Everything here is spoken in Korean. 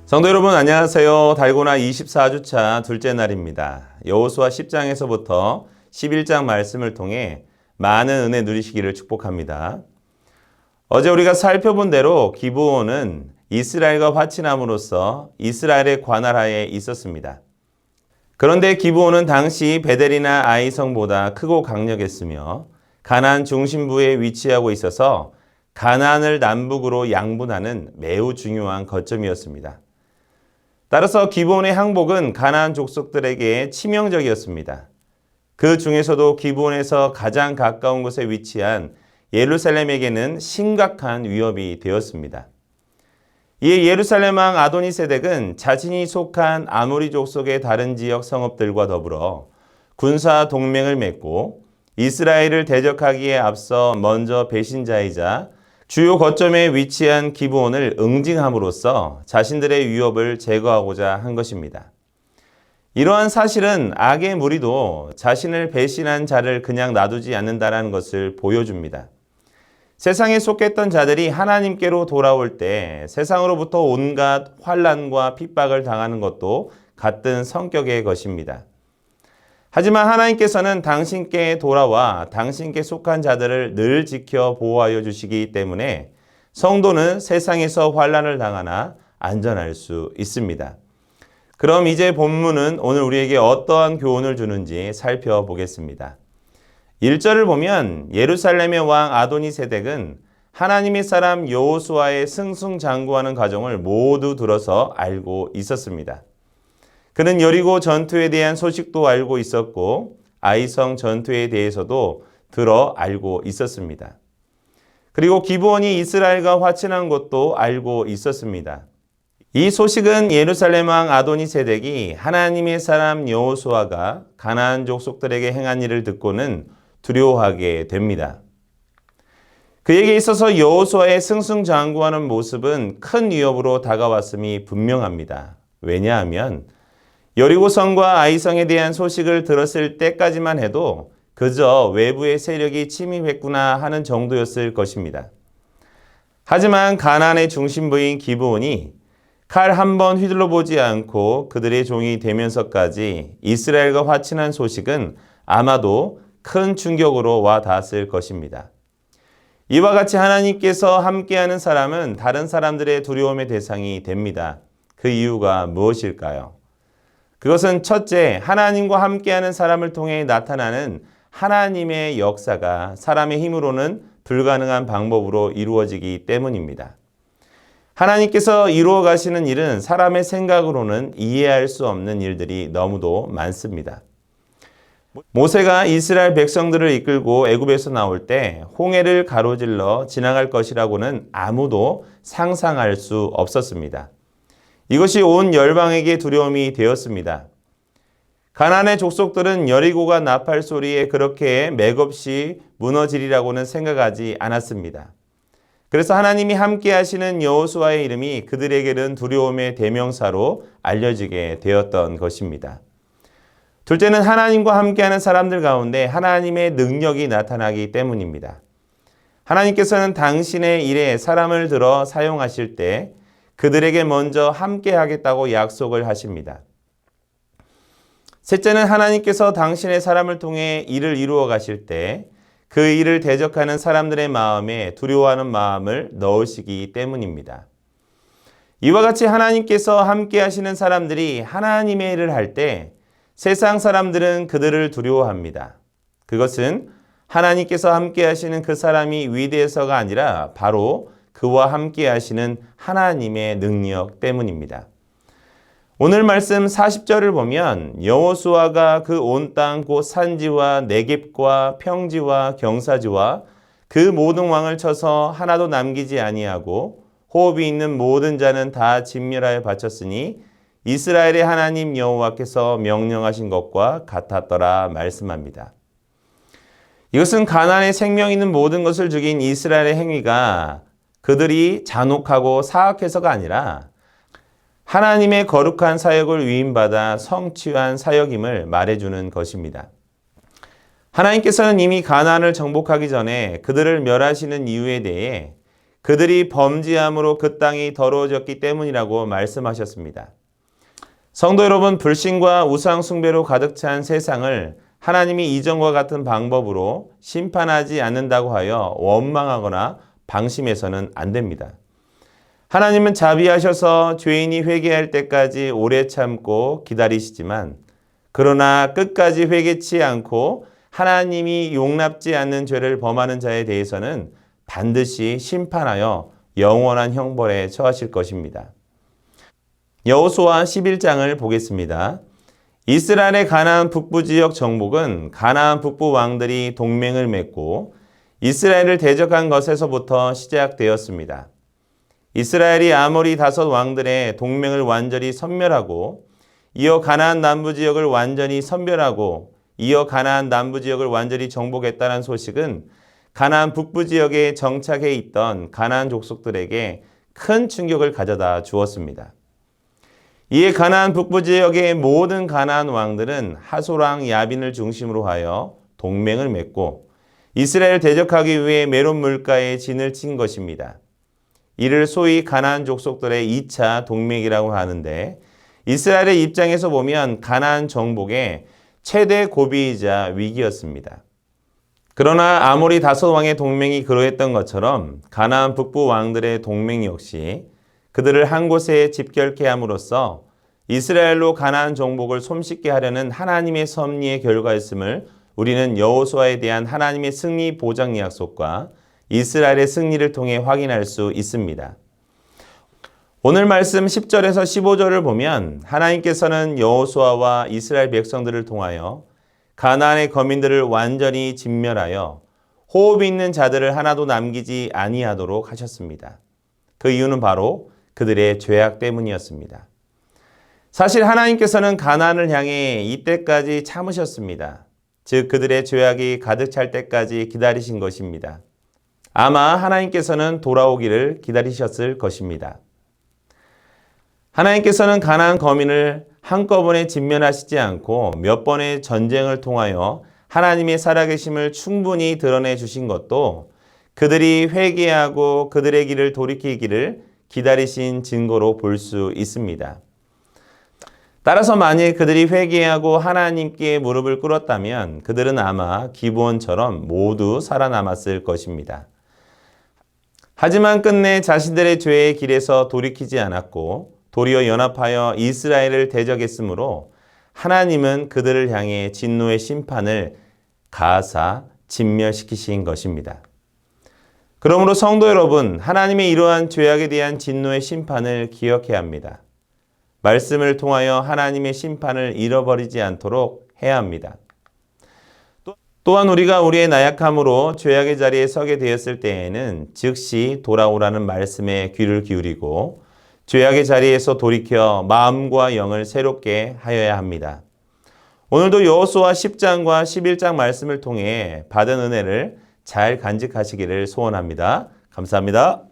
성도 여러분 안녕하세요. 달고나 24주차 둘째 날입니다. 여호수아 10장에서부터 11장 말씀을 통해 많은 은혜 누리시기를 축복합니다. 어제 우리가 살펴본 대로 기브온은 이스라엘과 화친함으로써 이스라엘의 관할하에 있었습니다. 그런데 기브온은 당시 베델이나 아이성보다 크고 강력했으며 가나안 중심부에 위치하고 있어서 가나안을 남북으로 양분하는 매우 중요한 거점이었습니다. 따라서 기브온의 항복은 가나안 족속들에게 치명적이었습니다. 그 중에서도 기브온에서 가장 가까운 곳에 위치한 예루살렘에게는 심각한 위협이 되었습니다. 이에 예루살렘 왕 아도니세덱은 자신이 속한 아모리 족속의 다른 지역 성읍들과 더불어 군사 동맹을 맺고 이스라엘을 대적하기에 앞서 먼저 배신자이자 주요 거점에 위치한 기브온을 응징함으로써 자신들의 위협을 제거하고자 한 것입니다. 이러한 사실은 악의 무리도 자신을 배신한 자를 그냥 놔두지 않는다는 것을 보여줍니다. 세상에 속했던 자들이 하나님께로 돌아올 때 세상으로부터 온갖 환난과 핍박을 당하는 것도 같은 성격의 것입니다. 하지만 하나님께서는 당신께 돌아와 당신께 속한 자들을 늘 지켜 보호하여 주시기 때문에 성도는 세상에서 환난을 당하나 안전할 수 있습니다. 그럼 이제 본문은 오늘 우리에게 어떠한 교훈을 주는지 살펴보겠습니다. 1절을 보면 예루살렘의 왕 아도니세덱은 하나님의 사람 여호수아의 승승장구하는 과정을 모두 들어서 알고 있었습니다. 그는 여리고 전투에 대한 소식도 알고 있었고 아이성 전투에 대해서도 들어 알고 있었습니다. 그리고 기브온이 이스라엘과 화친한 것도 알고 있었습니다. 이 소식은 예루살렘 왕 아도니세덱이 하나님의 사람 여호수아가 가나안 족속들에게 행한 일을 듣고는 두려워하게 됩니다. 그에게 있어서 여호수아의 승승장구하는 모습은 큰 위협으로 다가왔음이 분명합니다. 왜냐하면 여리고성과 아이성에 대한 소식을 들었을 때까지만 해도 그저 외부의 세력이 침입했구나 하는 정도였을 것입니다. 하지만 가나안의 중심부인 기브온이 칼 한 번 휘둘러 보지 않고 그들의 종이 되면서까지 이스라엘과 화친한 소식은 아마도 큰 충격으로 와 닿았을 것입니다. 이와 같이 하나님께서 함께하는 사람은 다른 사람들의 두려움의 대상이 됩니다. 그 이유가 무엇일까요? 그것은 첫째, 하나님과 함께하는 사람을 통해 나타나는 하나님의 역사가 사람의 힘으로는 불가능한 방법으로 이루어지기 때문입니다. 하나님께서 이루어 가시는 일은 사람의 생각으로는 이해할 수 없는 일들이 너무도 많습니다. 모세가 이스라엘 백성들을 이끌고 애굽에서 나올 때 홍해를 가로질러 지나갈 것이라고는 아무도 상상할 수 없었습니다. 이것이 온 열방에게 두려움이 되었습니다. 가나안의 족속들은 여리고가 나팔 소리에 그렇게 맥없이 무너지리라고는 생각하지 않았습니다. 그래서 하나님이 함께 하시는 여호수아의 이름이 그들에게는 두려움의 대명사로 알려지게 되었던 것입니다. 둘째는 하나님과 함께하는 사람들 가운데 하나님의 능력이 나타나기 때문입니다. 하나님께서는 당신의 일에 사람을 들어 사용하실 때 그들에게 먼저 함께 하겠다고 약속을 하십니다. 셋째는 하나님께서 당신의 사람을 통해 일을 이루어 가실 때 그 일을 대적하는 사람들의 마음에 두려워하는 마음을 넣으시기 때문입니다. 이와 같이 하나님께서 함께 하시는 사람들이 하나님의 일을 할 때 세상 사람들은 그들을 두려워합니다. 그것은 하나님께서 함께 하시는 그 사람이 위대해서가 아니라 바로 그와 함께 하시는 하나님의 능력 때문입니다. 오늘 말씀 40절을 보면 여호수아가 그 온 땅 곧 산지와 네겝과 평지와 경사지와 그 모든 왕을 쳐서 하나도 남기지 아니하고 호흡이 있는 모든 자는 다 진멸하여 바쳤으니 이스라엘의 하나님 여호와께서 명령하신 것과 같았더라 말씀합니다. 이것은 가나안에 생명 있는 모든 것을 죽인 이스라엘의 행위가 그들이 잔혹하고 사악해서가 아니라 하나님의 거룩한 사역을 위임받아 성취한 사역임을 말해주는 것입니다. 하나님께서는 이미 가나안을 정복하기 전에 그들을 멸하시는 이유에 대해 그들이 범죄함으로 그 땅이 더러워졌기 때문이라고 말씀하셨습니다. 성도 여러분, 불신과 우상 숭배로 가득 찬 세상을 하나님이 이전과 같은 방법으로 심판하지 않는다고 하여 원망하거나 방심해서는 안 됩니다. 하나님은 자비하셔서 죄인이 회개할 때까지 오래 참고 기다리시지만, 그러나 끝까지 회개치 않고 하나님이 용납지 않는 죄를 범하는 자에 대해서는 반드시 심판하여 영원한 형벌에 처하실 것입니다. 여호수아 11장을 보겠습니다. 이스라엘의 가나안 북부 지역 정복은 가나안 북부 왕들이 동맹을 맺고 이스라엘을 대적한 것에서부터 시작되었습니다. 이스라엘이 아모리 다섯 왕들의 동맹을 완전히 섬멸하고, 이어 가나안 남부 지역을 완전히 선별하고, 이어 가나안 남부 지역을 완전히 정복했다는 소식은 가나안 북부 지역에 정착해 있던 가나안 족속들에게 큰 충격을 가져다 주었습니다. 이에 가나안 북부 지역의 모든 가나안 왕들은 하솔왕 야빈을 중심으로 하여 동맹을 맺고 이스라엘을 대적하기 위해 메론 물가에 진을 친 것입니다. 이를 소위 가나안 족속들의 2차 동맹이라고 하는데, 이스라엘의 입장에서 보면 가나안 정복의 최대 고비이자 위기였습니다. 그러나 아모리 다섯 왕의 동맹이 그러했던 것처럼 가나안 북부 왕들의 동맹 역시 그들을 한 곳에 집결케 함으로써 이스라엘로 가나안 정복을 손쉽게 하려는 하나님의 섭리의 결과였음을 우리는 여호수아에 대한 하나님의 승리 보장 약속과 이스라엘의 승리를 통해 확인할 수 있습니다. 오늘 말씀 10절에서 15절을 보면 하나님께서는 여호수아와 이스라엘 백성들을 통하여 가나안의 거민들을 완전히 진멸하여 호흡 있는 자들을 하나도 남기지 아니하도록 하셨습니다. 그 이유는 바로 그들의 죄악 때문이었습니다. 사실 하나님께서는 가나안을 향해 이때까지 참으셨습니다. 즉 그들의 죄악이 가득 찰 때까지 기다리신 것입니다. 아마 하나님께서는 돌아오기를 기다리셨을 것입니다. 하나님께서는 가나안 거민을 한꺼번에 진멸하시지 않고 몇 번의 전쟁을 통하여 하나님의 살아계심을 충분히 드러내 주신 것도 그들이 회개하고 그들의 길을 돌이키기를 기다리신 증거로 볼 수 있습니다. 따라서 만일 그들이 회개하고 하나님께 무릎을 꿇었다면 그들은 아마 기브온처럼 모두 살아남았을 것입니다. 하지만 끝내 자신들의 죄의 길에서 돌이키지 않았고 도리어 연합하여 이스라엘을 대적했으므로 하나님은 그들을 향해 진노의 심판을 가하사 진멸시키신 것입니다. 그러므로 성도 여러분, 하나님의 이러한 죄악에 대한 진노의 심판을 기억해야 합니다. 말씀을 통하여 하나님의 심판을 잃어버리지 않도록 해야 합니다. 또한 우리가 우리의 나약함으로 죄악의 자리에 서게 되었을 때에는 즉시 돌아오라는 말씀에 귀를 기울이고 죄악의 자리에서 돌이켜 마음과 영을 새롭게 하여야 합니다. 오늘도 여호수아 10장과 11장 말씀을 통해 받은 은혜를 잘 간직하시기를 소원합니다. 감사합니다.